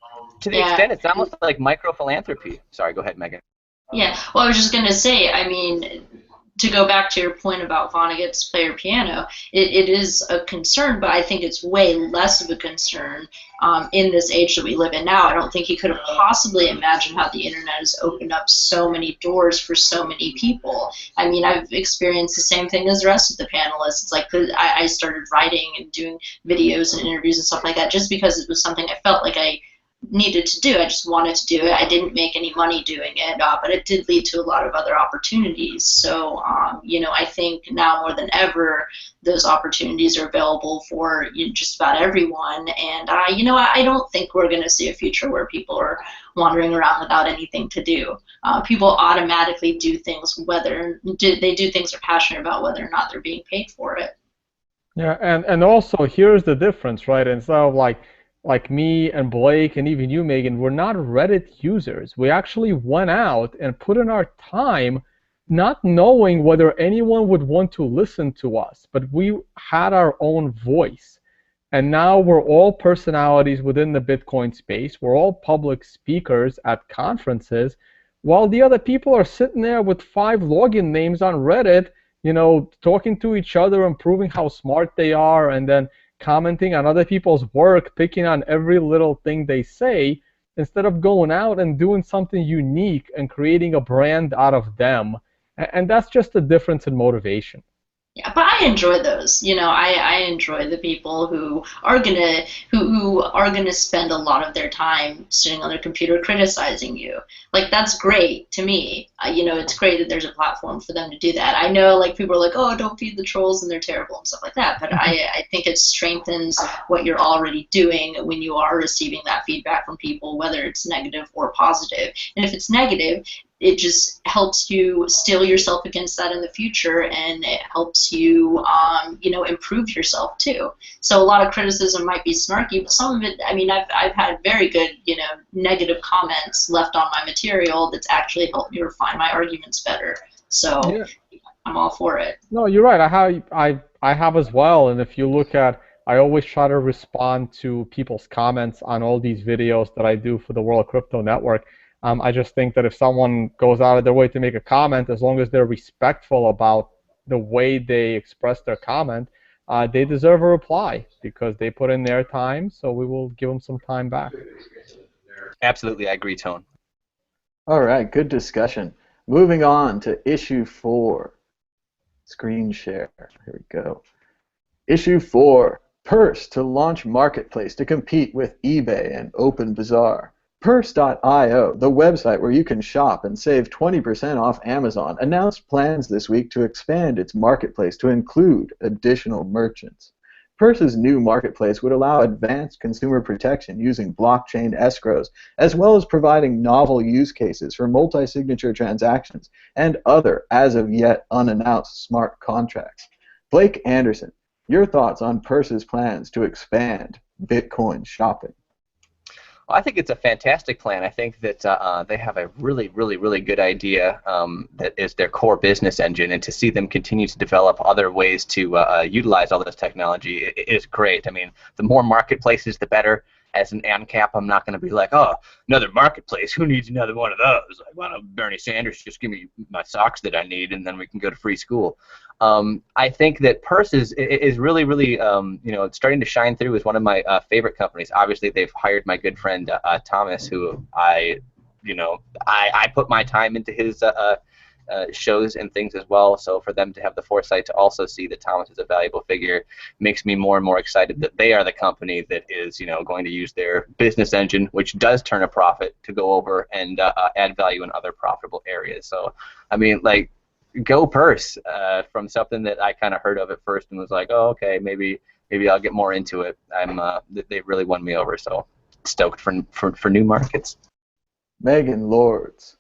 To the extent it's almost like micro-philanthropy. Sorry, go ahead, Megan. Yeah, well, I was just going to say, I mean, to go back to your point about Vonnegut's player piano, it is a concern, but I think it's way less of a concern in this age that we live in now. I don't think he could have possibly imagined how the internet has opened up so many doors for so many people. I mean, I've experienced the same thing as the rest of the panelists. It's like I started writing and doing videos and interviews and stuff like that just because it was something I felt like I needed to do. I just wanted to do it. I didn't make any money doing it, but it did lead to a lot of other opportunities. So, I think now more than ever, those opportunities are available for just about everyone. And, I don't think we're going to see a future where people are wandering around without anything to do. People automatically do things they're passionate about, whether or not they're being paid for it. Yeah, and also here's the difference, right? Instead of like me and Blake and even you, Megan, we're not Reddit users. We actually went out and put in our time not knowing whether anyone would want to listen to us, but we had our own voice. And now we're all personalities within the Bitcoin space. We're all public speakers at conferences, while the other people are sitting there with 5 login names on Reddit, talking to each other and proving how smart they are, and then commenting on other people's work, picking on every little thing they say, instead of going out and doing something unique and creating a brand out of them. And that's just a difference in motivation. Yeah, but I enjoy those. I enjoy the people who are gonna spend a lot of their time sitting on their computer criticizing you. Like, that's great to me. It's great that there's a platform for them to do that. I know, like, people are like, oh, don't feed the trolls and they're terrible and stuff like that. But I think it strengthens what you're already doing when you are receiving that feedback from people, whether it's negative or positive. And if it's negative, it just helps you steel yourself against that in the future, and it helps you, improve yourself too. So a lot of criticism might be snarky, but some of it, I mean, I've had very good, negative comments left on my material that's actually helped me refine my arguments better. So yeah. I'm all for it. No, you're right. I have as well, and if you look at, I always try to respond to people's comments on all these videos that I do for the World Crypto Network. I just think that if someone goes out of their way to make a comment, as long as they're respectful about the way they express their comment, they deserve a reply because they put in their time, so we will give them some time back. Absolutely, I agree, Tone. All right, good discussion. Moving on to issue 4. Screen share. Here we go. Issue 4. Purse to launch marketplace to compete with eBay and OpenBazaar. Purse.io, the website where you can shop and save 20% off Amazon, announced plans this week to expand its marketplace to include additional merchants. Purse's new marketplace would allow advanced consumer protection using blockchain escrows, as well as providing novel use cases for multi-signature transactions and other as-of-yet unannounced smart contracts. Blake Anderson, your thoughts on Purse's plans to expand Bitcoin shopping? Well, I think it's a fantastic plan. I think that they have a really, really, really good idea that is their core business engine, and to see them continue to develop other ways to utilize all this technology is great. I mean, the more marketplaces, the better. As an ANCAP, I'm not going to be like, oh, another marketplace. Who needs another one of those? Like, why don't Bernie Sanders just give me my socks that I need, and then we can go to free school. I think that Purse is really, really, it's starting to shine through as one of my favorite companies. Obviously, they've hired my good friend Thomas, who I put my time into his shows and things as well. So for them to have the foresight to also see that Thomas is a valuable figure makes me more and more excited that they are the company that is, going to use their business engine, which does turn a profit, to go over and add value in other profitable areas. So, I mean, like, go Purse from something that I kind of heard of at first and was like, oh, okay, maybe I'll get more into it. They really won me over, so stoked for new markets. Megan Lords.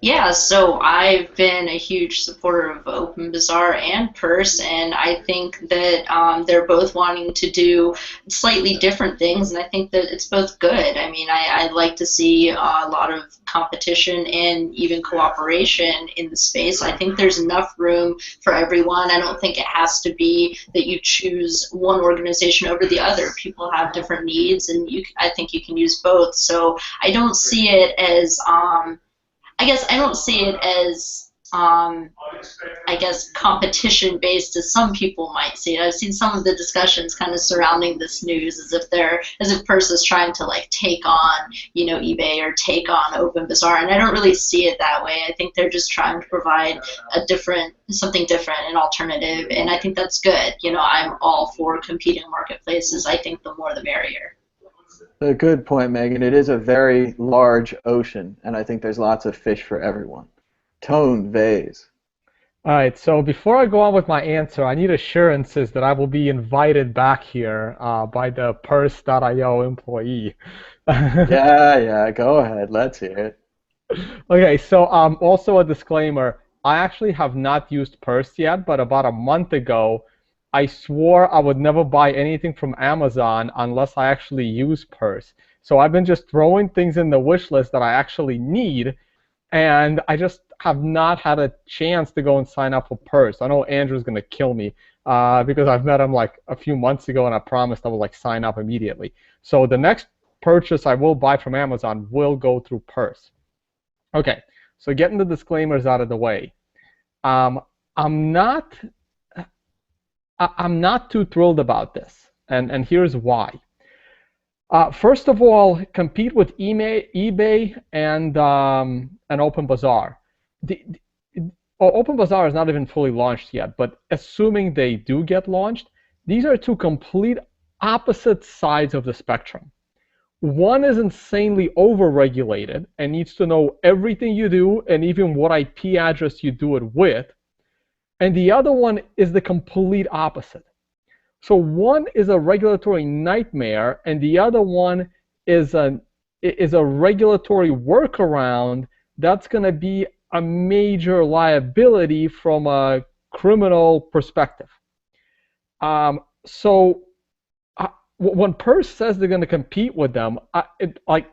Yeah, so I've been a huge supporter of OpenBazaar and Purse, and I think that they're both wanting to do slightly different things, and I think that it's both good. I mean, I'd like to see a lot of competition and even cooperation in the space. I think there's enough room for everyone. I don't think it has to be that you choose one organization over the other. People have different needs, and I think you can use both. So I don't see it as I guess I don't see it as, competition-based as some people might see it. I've seen some of the discussions kind of surrounding this news as if Purse is trying to like take on, eBay or take on OpenBazaar, and I don't really see it that way. I think they're just trying to provide something different, an alternative, and I think that's good. I'm all for competing marketplaces. I think the more the merrier. A good point, Megan. It is a very large ocean, and I think there's lots of fish for everyone. Tone Vase. All right, so before I go on with my answer, I need assurances that I will be invited back here by the Purse.io employee. Yeah, go ahead. Let's hear it. Okay, so also a disclaimer. I actually have not used Purse yet, but about a month ago, I swore I would never buy anything from Amazon unless I actually use Purse. So I've been just throwing things in the wish list that I actually need, and I just have not had a chance to go and sign up for Purse. I know Andrew's going to kill me because I've met him like a few months ago, and I promised I would like sign up immediately. So the next purchase I will buy from Amazon will go through Purse. Okay, so getting the disclaimers out of the way. I'm not too thrilled about this, and here's why. First of all, compete with eBay and OpenBazaar. OpenBazaar is not even fully launched yet, but assuming they do get launched, these are two complete opposite sides of the spectrum. One is insanely over-regulated and needs to know everything you do and even what IP address you do it with. And the other one is the complete opposite. So one is a regulatory nightmare, and the other one is a regulatory workaround that's going to be a major liability from a criminal perspective. When Purse says they're going to compete with them,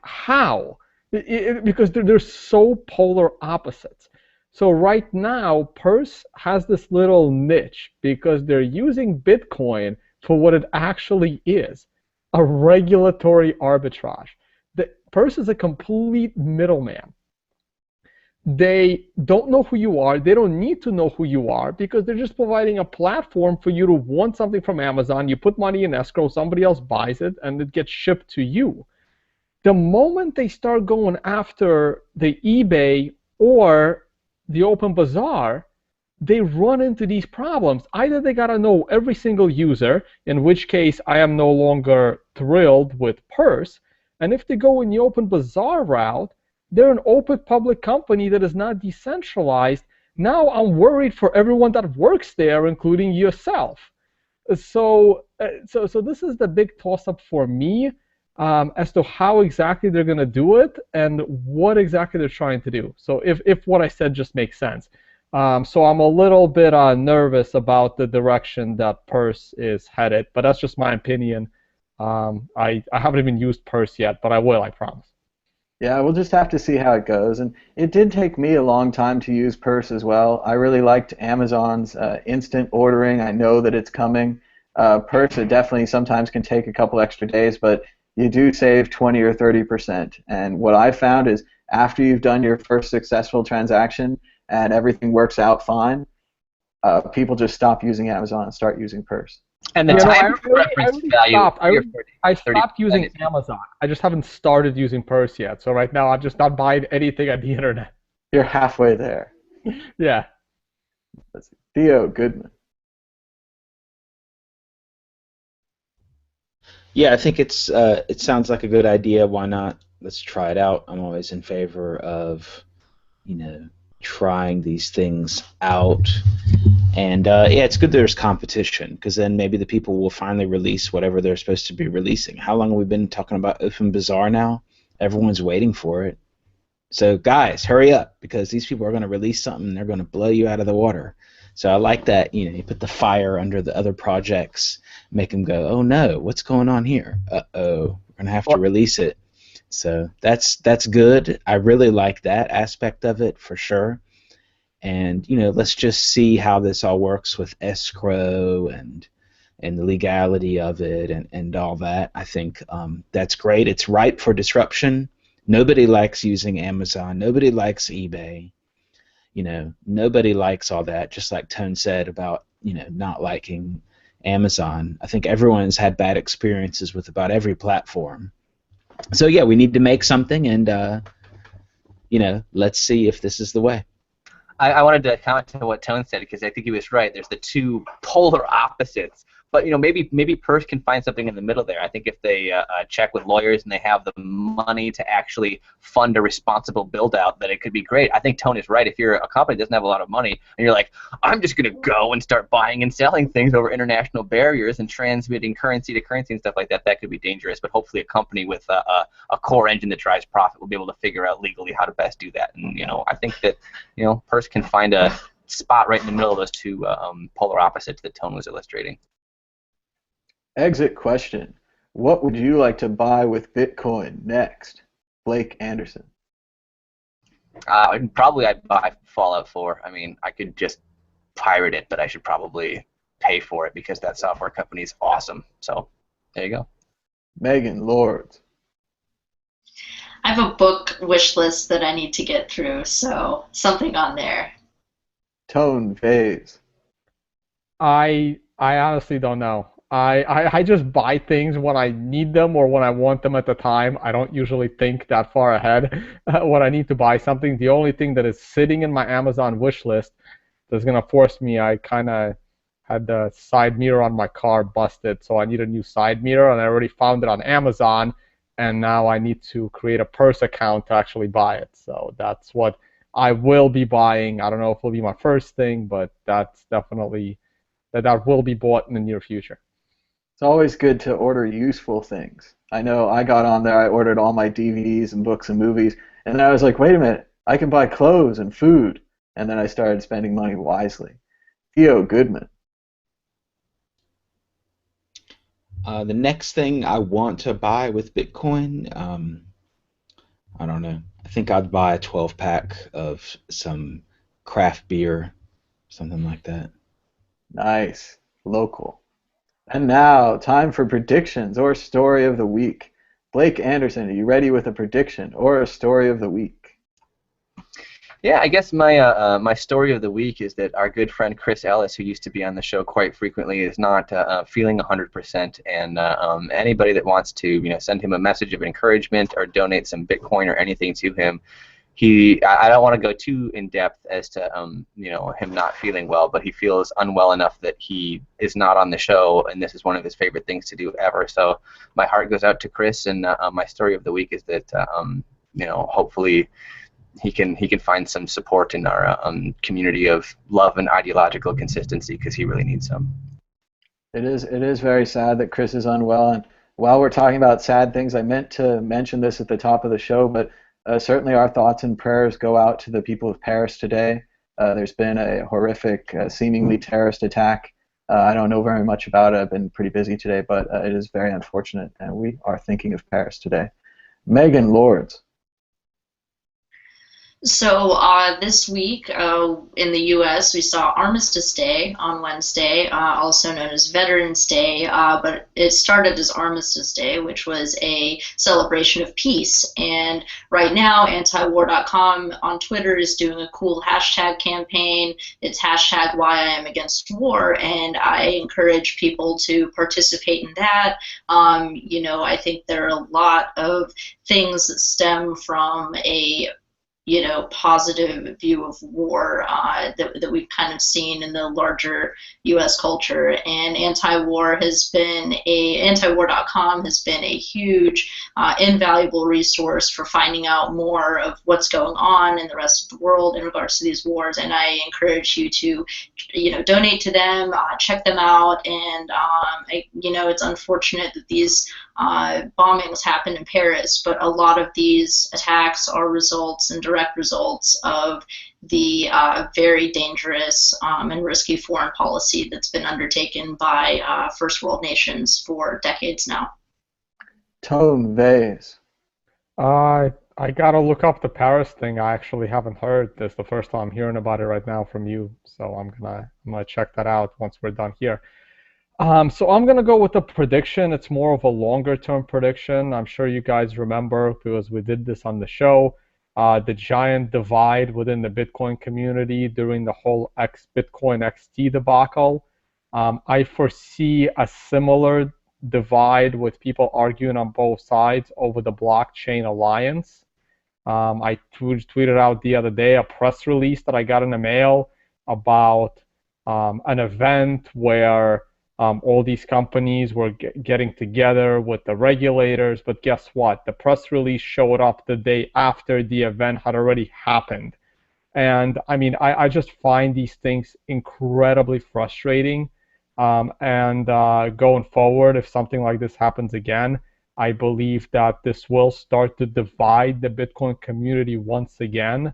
how? Because they're so polar opposites. So right now, Purse has this little niche because they're using Bitcoin for what it actually is, a regulatory arbitrage. The Purse is a complete middleman. They don't know who you are. They don't need to know who you are because they're just providing a platform for you to want something from Amazon. You put money in escrow, somebody else buys it, and it gets shipped to you. The moment they start going after the eBay or the OpenBazaar, they run into these problems. Either they got to know every single user, in which case I am no longer thrilled with Purse, and if they go in the OpenBazaar route, they're an open public company that is not decentralized. Now I'm worried for everyone that works there, including yourself. So this is the big toss-up for me as to how exactly they're going to do it and what exactly they're trying to do. So if what I said just makes sense. So I'm a little bit nervous about the direction that Purse is headed, but that's just my opinion. I haven't even used Purse yet, but I will, I promise. Yeah, we'll just have to see how it goes. And it did take me a long time to use Purse as well. I really liked Amazon's instant ordering. I know that it's coming. Purse, it definitely sometimes can take a couple extra days, but you do save 20 or 30%. And what I found is after you've done your first successful transaction and everything works out fine, people just stop using Amazon and start using Purse. And the time preference value. I stopped using Amazon. I just haven't started using Purse yet. So right now I'm just not buying anything on the internet. You're halfway there. Yeah. Let's see. Theo Goodman. Yeah, I think it sounds like a good idea. Why not? Let's try it out. I'm always in favor of, trying these things out. And yeah, it's good there's competition because then maybe the people will finally release whatever they're supposed to be releasing. How long have we been talking about OpenBazaar now? Everyone's waiting for it. So guys, hurry up because these people are going to release something and they're going to blow you out of the water. So I like that, you put the fire under the other projects, make them go, oh no, what's going on here? Uh-oh, we're going to have to release it. So that's good. I really like that aspect of it for sure. And let's just see how this all works with escrow and the legality of it and all that. I think that's great. It's ripe for disruption. Nobody likes using Amazon. Nobody likes eBay. Nobody likes all that. Just like Tone said about not liking Amazon. I think everyone's had bad experiences with about every platform. So yeah, we need to make something, and let's see if this is the way. I wanted to comment to what Tone said because I think he was right. There's the two polar opposites. But maybe Purse can find something in the middle there. I think if they check with lawyers and they have the money to actually fund a responsible build-out, that it could be great. I think Tone is right. If you're a company that doesn't have a lot of money and you're like, I'm just going to go and start buying and selling things over international barriers and transmitting currency to currency and stuff like that, that could be dangerous. But hopefully a company with a core engine that drives profit will be able to figure out legally how to best do that. And I think that Purse can find a spot right in the middle of those two polar opposites that Tone was illustrating. Exit question. What would you like to buy with Bitcoin next? Blake Anderson. Probably I'd buy Fallout 4. I mean, I could just pirate it, but I should probably pay for it because that software company is awesome. So there you go. Megan Lords. I have a book wish list that I need to get through, so something on there. Tone Vase. I honestly don't know. I just buy things when I need them or when I want them at the time. I don't usually think that far ahead when I need to buy something. The only thing that is sitting in my Amazon wish list that's going to force me, I kind of had the side mirror on my car busted, so I need a new side mirror, and I already found it on Amazon, and now I need to create a Purse account to actually buy it. So that's what I will be buying. I don't know if it'll be my first thing, but that's definitely that will be bought in the near future. It's always good to order useful things. I know I got on there, I ordered all my DVDs and books and movies, and then I was like, wait a minute, I can buy clothes and food. And then I started spending money wisely. Theo Goodman. The next thing I want to buy with Bitcoin, I don't know. I think I'd buy a 12-pack of some craft beer, something like that. Nice. Local. And now, time for predictions or story of the week. Blake Anderson, are you ready with a prediction or a story of the week? Yeah, I guess my story of the week is that our good friend Chris Ellis, who used to be on the show quite frequently, is not feeling 100%. And anybody that wants to, send him a message of encouragement or donate some Bitcoin or anything to him, I don't want to go too in depth as to him not feeling well, but he feels unwell enough that he is not on the show, and this is one of his favorite things to do ever. So my heart goes out to Chris, and my story of the week is that hopefully he can find some support in our community of love and ideological consistency, because he really needs some. It is very sad that Chris is unwell, and while we're talking about sad things, I meant to mention this at the top of the show, but certainly our thoughts and prayers go out to the people of Paris today. There's been a horrific, seemingly terrorist attack. I don't know very much about it. I've been pretty busy today, but it is very unfortunate, and we are thinking of Paris today. Megan Lords. So this week in the U.S. we saw Armistice Day on Wednesday, also known as Veterans Day, but it started as Armistice Day, which was a celebration of peace. And right now, antiwar.com on Twitter is doing a cool hashtag campaign. It's hashtag Why I Am Against War, and I encourage people to participate in that. I think there are a lot of things that stem from a positive view of war that we've kind of seen in the larger U.S. culture. And antiwar.com has been a huge, invaluable resource for finding out more of what's going on in the rest of the world in regards to these wars. And I encourage you to, donate to them, check them out. And it's unfortunate that these bombings happened in Paris, but a lot of these attacks are results and direct results of the very dangerous and risky foreign policy that's been undertaken by first world nations for decades now. Tone Vase. I gotta look up the Paris thing. I actually haven't heard this. The first time I'm hearing about it right now from you, so I'm gonna check that out once we're done here. So I'm going to go with a prediction. It's more of a longer-term prediction. I'm sure you guys remember, because we did this on the show, the giant divide within the Bitcoin community during the whole Bitcoin XT debacle. I foresee a similar divide with people arguing on both sides over the blockchain alliance. I tweeted out the other day a press release that I got in the mail about an event where all these companies were getting together with the regulators, but guess what? The press release showed up the day after the event had already happened. And I mean, I just find these things incredibly frustrating. And going forward, if something like this happens again, I believe that this will start to divide the Bitcoin community once again.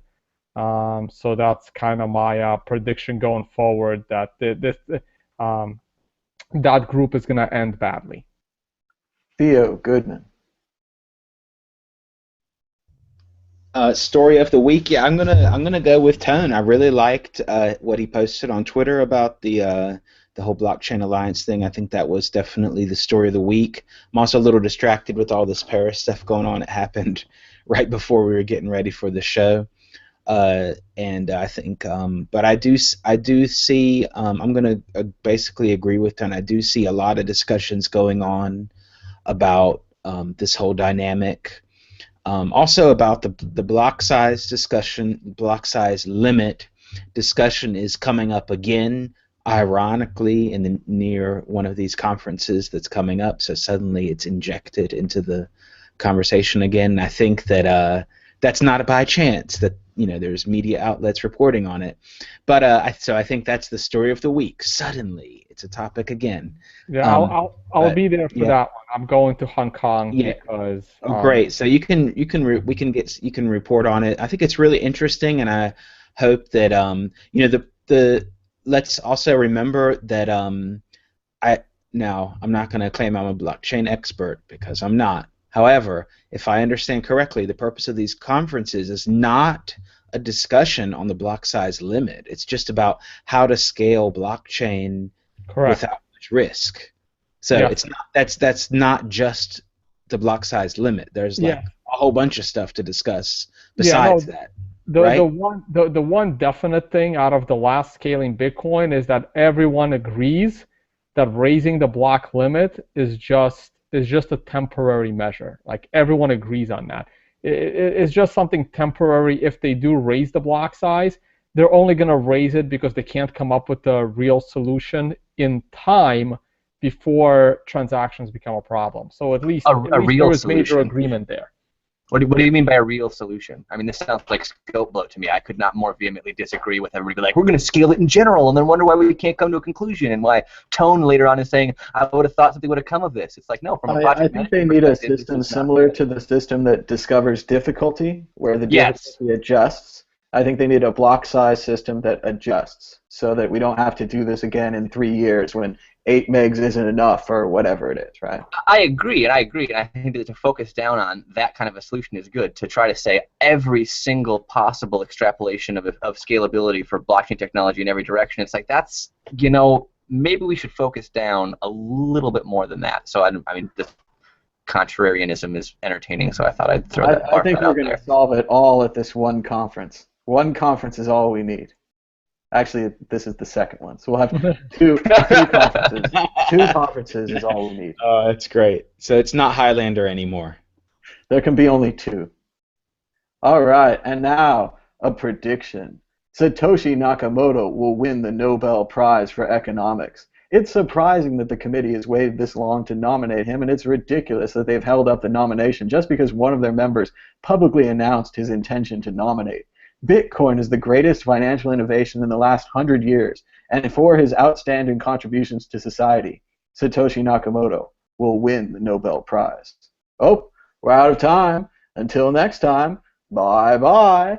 So that's kind of my prediction going forward, that that group is going to end badly. Theo Goodman. Story of the week. Yeah, I'm gonna go with Tone. I really liked what he posted on Twitter about the whole blockchain alliance thing. I think that was definitely the story of the week. I'm also a little distracted with all this Paris stuff going on. It happened right before we were getting ready for the show. And I think, but I do see. I'm going to basically agree with Ton. I do see a lot of discussions going on about this whole dynamic. Also about the block size discussion, block size limit discussion is coming up again, ironically, in the near one of these conferences that's coming up. So suddenly it's injected into the conversation again. I think that that's not by chance that there's media outlets reporting on it, but so I think that's the story of the week. Suddenly, it's a topic again. Yeah, I'll be there for that one. I'm going to Hong Kong because. Great. So we can report on it. I think it's really interesting, and I hope that let's also remember that I'm not going to claim I'm a blockchain expert because I'm not. However, if I understand correctly, the purpose of these conferences is not a discussion on the block size limit. It's just about how to scale blockchain without much risk. So it's not that's not just the block size limit. There's like Yeah. a whole bunch of stuff to discuss Yeah, no, besides that, the right? the one definite thing out of the last scaling Bitcoin is that everyone agrees that raising the block limit is just a temporary measure. Like everyone agrees on that. It's just something temporary. If they do raise the block size, they're only going to raise it because they can't come up with a real solution in time before transactions become a problem. So at least A real there is major solution. agreement there. What do you mean by a real solution? I mean, this sounds like scope blow to me. I could not more vehemently disagree with everybody. Like, we're going to scale it in general, and then wonder why we can't come to a conclusion, and why Tone later on is saying, I would have thought something would have come of this. It's like, no, from a project I think they management need a perspective, system this is not similar good. to the system that discovers difficulty, where the Yes. difficulty adjusts. I think they need a block size system that adjusts so that we don't have to do this again in 3 years when 8 megs isn't enough or whatever it is, right? I agree, and I think that to focus down on that kind of a solution is good. To try to say every single possible extrapolation of scalability for blockchain technology in every direction, it's like that's, maybe we should focus down a little bit more than that. So, I mean, this contrarianism is entertaining, so I thought I'd throw that I part think we're out going to there. solve it all at this one conference. One conference is all we need. Actually, this is the second one, so we'll have two conferences. 2 conferences is all we need. Oh, that's great. So it's not Highlander anymore. There can be only 2. All right, and now a prediction. Satoshi Nakamoto will win the Nobel Prize for Economics. It's surprising that the committee has waited this long to nominate him, and it's ridiculous that they've held up the nomination just because one of their members publicly announced his intention to nominate. Bitcoin is the greatest financial innovation in the last 100 years, and for his outstanding contributions to society, Satoshi Nakamoto will win the Nobel Prize. Oh, we're out of time. Until next time, bye-bye.